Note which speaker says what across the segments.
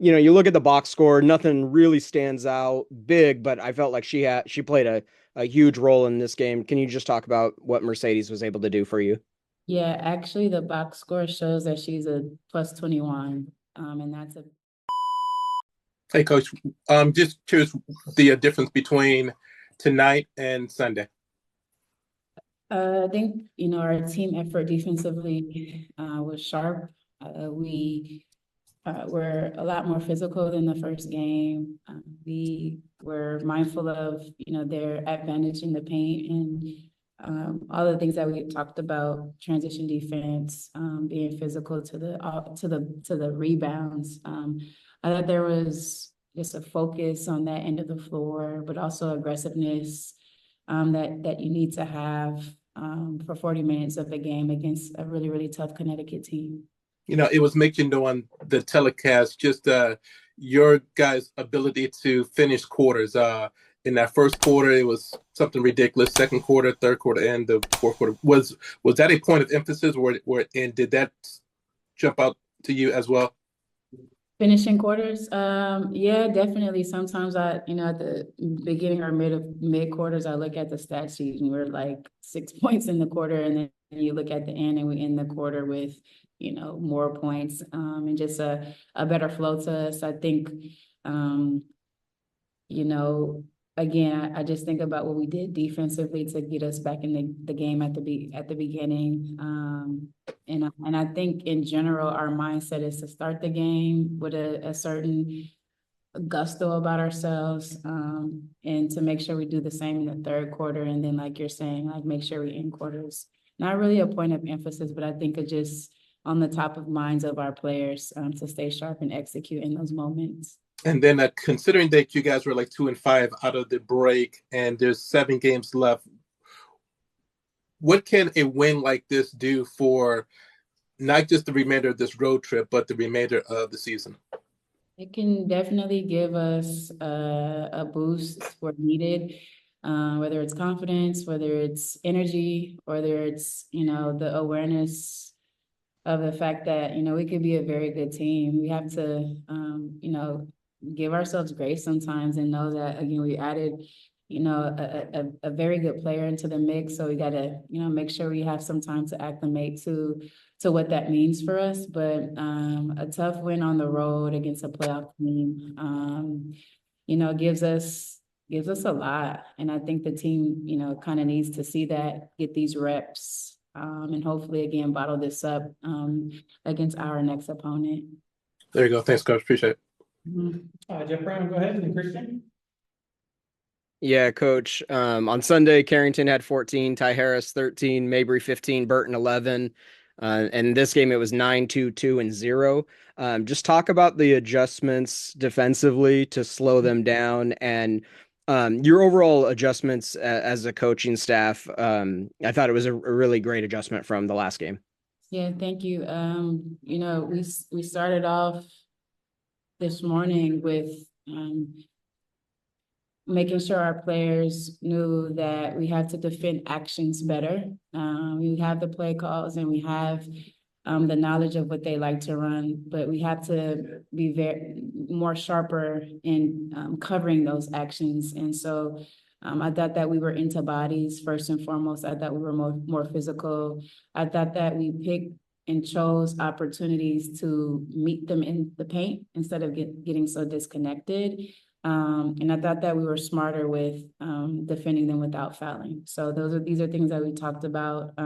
Speaker 1: You look at the box score, nothing really stands out big, but I felt like she played a huge role in this game. Can you just talk about what Mercedes was able to do for you?
Speaker 2: Yeah, actually, the box score shows that she's a plus 21, and that's a
Speaker 3: Hey, Coach. Just curious the difference between tonight and Sunday.
Speaker 2: I think, our team effort defensively was sharp. We were a lot more physical than the first game. We were mindful of, their advantage in the paint and all the things that we talked about, transition defense, being physical to the rebounds. I thought there was just a focus on that end of the floor, but also aggressiveness that you need to have for 40 minutes of the game against a really, really tough Connecticut team.
Speaker 3: It was mentioned on the telecast just your guys' ability to finish quarters. In that first quarter, it was something ridiculous. Second quarter, third quarter, and the fourth quarter was that a point of emphasis, and did that jump out to you as well?
Speaker 2: Finishing quarters, yeah, definitely. Sometimes at the beginning or mid quarters, I look at the stat sheet and we're like 6 points in the quarter, and then you look at the end and we end the quarter with more points, and just a better flow to us. I think, um, you know, again, I just think about what we did defensively to get us back in the game at the beginning. And I think in general, our mindset is to start the game with a certain gusto about ourselves, and to make sure we do the same in the third quarter. And then, like you're saying, like make sure we end quarters. Not really a point of emphasis, but I think it just on the top of minds of our players, to stay sharp and execute in those moments.
Speaker 3: And then considering that you guys were like 2-5 out of the break, and there's 7 games left, what can a win like this do for not just the remainder of this road trip, but the remainder of the season?
Speaker 2: It can definitely give us a boost where needed, whether it's confidence, whether it's energy, whether it's, the awareness of the fact that, we could be a very good team. We have to, give ourselves grace sometimes and know that, again, we added, a very good player into the mix. So we got to, make sure we have some time to acclimate to what that means for us. But a tough win on the road against a playoff team, gives us a lot. And I think the team, kind of needs to see that, get these reps, and hopefully again bottle this up against our next opponent.
Speaker 3: There you go. Thanks, Coach. Appreciate it.
Speaker 4: Jeff Brown, go ahead, and then Christian.
Speaker 1: Yeah, Coach. On Sunday, Carrington had 14, Ty Harris 13, Mabry 15, Burton 11. And this game, it was 9-2, 2, and 0. Just talk about the adjustments defensively to slow them down, and your overall adjustments as a coaching staff. I thought it was a really great adjustment from the last game.
Speaker 2: Yeah, thank you. We started off this morning with making sure our players knew that we have to defend actions better. We have the play calls and we have the knowledge of what they like to run, but we have to be very more sharper in covering those actions. And so I thought that we were into bodies first and foremost. I thought we were more physical. I thought that we picked and chose opportunities to meet them in the paint instead of getting so disconnected. And I thought that we were smarter with defending them without fouling. So these are things that we talked about.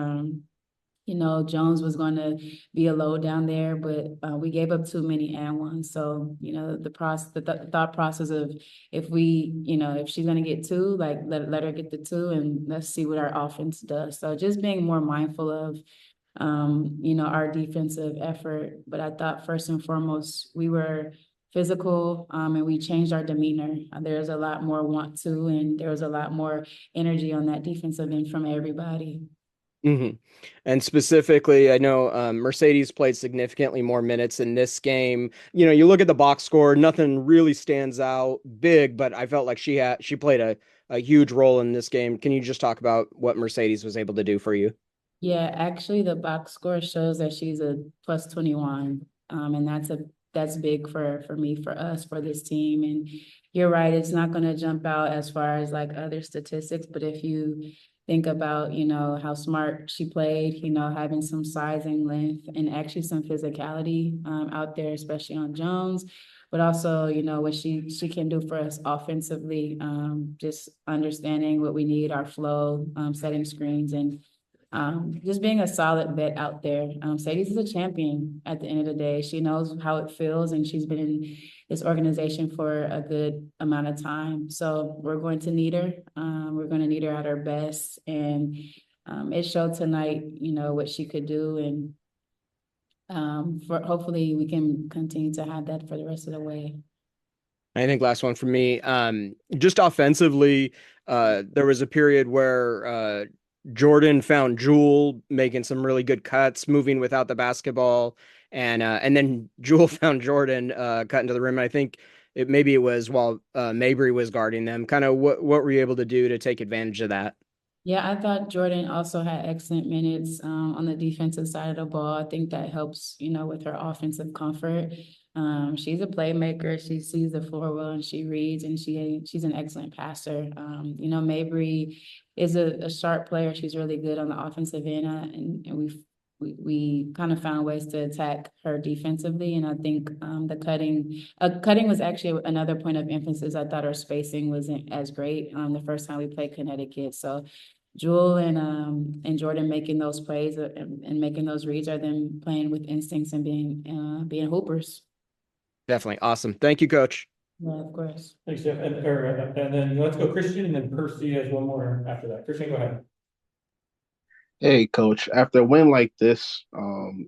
Speaker 2: Jones was going to be a load down there, but we gave up too many and ones. So, the thought process of if she's going to get two, like let her get the two and let's see what our offense does. So just being more mindful of, our defensive effort. But I thought first and foremost, we were physical, and we changed our demeanor. There's a lot more want to, and there was a lot more energy on that defensive end from everybody.
Speaker 1: Mm-hmm. And specifically, I know Mercedes played significantly more minutes in this game. You look at the box score, nothing really stands out big, but I felt like she played a huge role in this game. Can you just talk about what Mercedes was able to do for you?
Speaker 2: Yeah, actually, the box score shows that she's a plus 21, and that's big for me, for us, for this team. And you're right, it's not going to jump out as far as like other statistics, but if you think about, how smart she played, having some size and length and actually some physicality out there, especially on Jones, but also, what she can do for us offensively, just understanding what we need, our flow, setting screens, and just being a solid vet out there. Sadie's is a champion at the end of the day. She knows how it feels, and she's been in this organization for a good amount of time. So we're going to need her. We're going to need her at her best. And it showed tonight, what she could do. And for hopefully we can continue to have that for the rest of the way.
Speaker 1: I think last one for me. Just offensively, there was a period where Jordan found Jewel making some really good cuts, moving without the basketball, and then Jewel found Jordan cutting to the rim. I think maybe it was while Mabry was guarding them. Kind of what were you able to do to take advantage of that?
Speaker 2: Yeah, I thought Jordan also had excellent minutes on the defensive side of the ball. I think that helps, with her offensive comfort. She's a playmaker. She sees the floor well and she reads, and she's an excellent passer. Mabry is a sharp player. She's really good on the offensive end, and we kind of found ways to attack her defensively. And I think the cutting was actually another point of emphasis. I thought her spacing wasn't as great the first time we played Connecticut. So Jewel and Jordan making those plays and making those reads are them playing with instincts and being hoopers.
Speaker 1: Definitely awesome. Thank you, Coach.
Speaker 2: Yeah, of course.
Speaker 4: Thanks, Jeff. And then let's go Christian, and then Percy has one more after that. Christian, go ahead.
Speaker 5: Hey, Coach. After a win like this,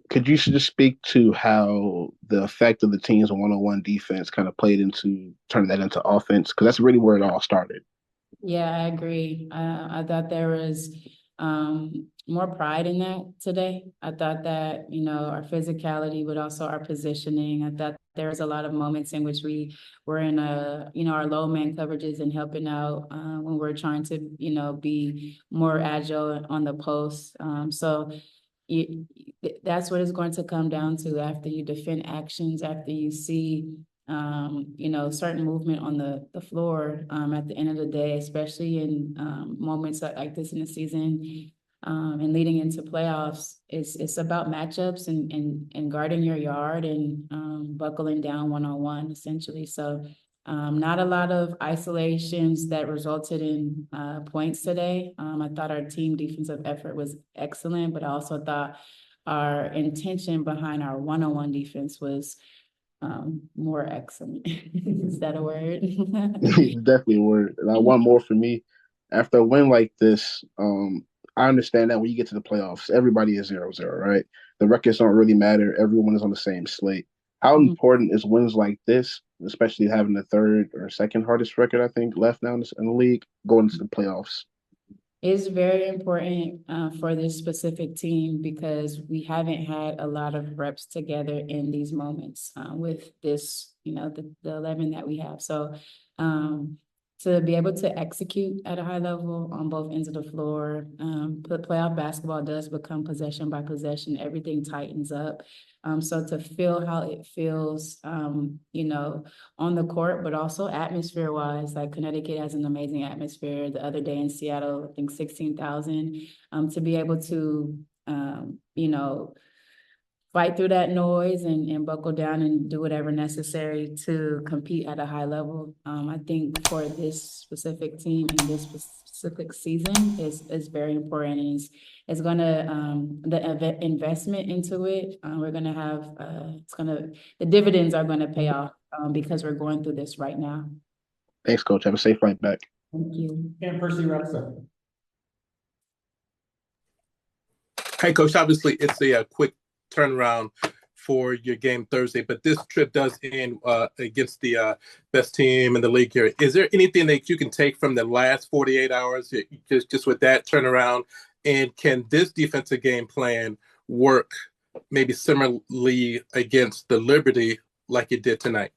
Speaker 5: could you just speak to how the effect of the team's one-on-one defense kind of played into turning that into offense? Because that's really where it all started.
Speaker 2: Yeah, I agree. I thought there was more pride in that today. I thought that, our physicality, but also our positioning. I thought there was a lot of moments in which we were in our low man coverages and helping out when we're trying to, be more agile on the post. So that's what it's going to come down to after you defend actions, after you see certain movement on the floor at the end of the day, especially in moments like this in the season and leading into playoffs. It's about matchups and guarding your yard and buckling down one-on-one, essentially. So not a lot of isolations that resulted in points today. I thought our team defensive effort was excellent, but I also thought our intention behind our one-on-one defense was more excellent. Is that a word?
Speaker 5: It's definitely a word. And I want more for me. After a win like this, I understand that when you get to the playoffs, everybody is 0-0, right? The records don't really matter. Everyone is on the same slate. How important is wins like this, especially having the third or second hardest record, I think, left now in the league, going into the playoffs?
Speaker 2: It's very important for this specific team because we haven't had a lot of reps together in these moments with this, the 11 that we have. So to be able to execute at a high level on both ends of the floor, playoff basketball does become possession by possession. Everything tightens up. So to feel how it feels, on the court, but also atmosphere wise, like Connecticut has an amazing atmosphere. The other day in Seattle, I think 16,000, to be able to, fight through that noise and buckle down and do whatever necessary to compete at a high level. I think for this specific team in this specific season is very important, and it's going to the investment into it. We're going to have the dividends are going to pay off because we're going through this right now.
Speaker 5: Thanks, Coach. Have a safe flight back.
Speaker 2: Thank you.
Speaker 4: And Percy wraps up.
Speaker 3: Hey, Coach, obviously it's a quick turnaround for your game Thursday, but this trip does end against the best team in the league here. Is there anything that you can take from the last 48 hours just with that turnaround? And can this defensive game plan work maybe similarly against the Liberty like it did tonight?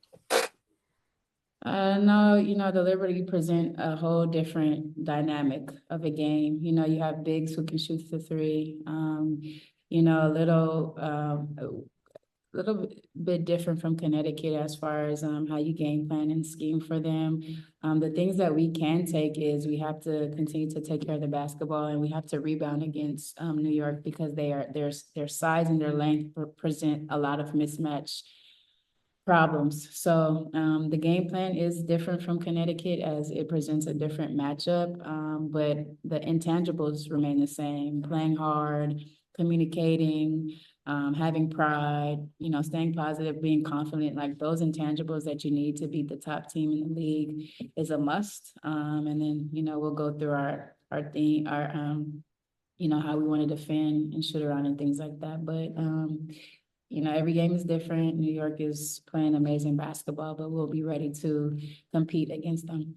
Speaker 2: No, the Liberty present a whole different dynamic of a game. You have bigs who can shoot the three, a little little bit different from Connecticut as far as how you game plan and scheme for them. The things that we can take is we have to continue to take care of the basketball, and we have to rebound against New York, because their size and their length present a lot of mismatch problems. So the game plan is different from Connecticut, as it presents a different matchup, but the intangibles remain the same: playing hard, communicating, having pride, staying positive, being confident. Like, those intangibles that you need to beat the top team in the league is a must. And then, we'll go through our thing, our how we want to defend and shoot around and things like that. But every game is different. New York is playing amazing basketball, but we'll be ready to compete against them.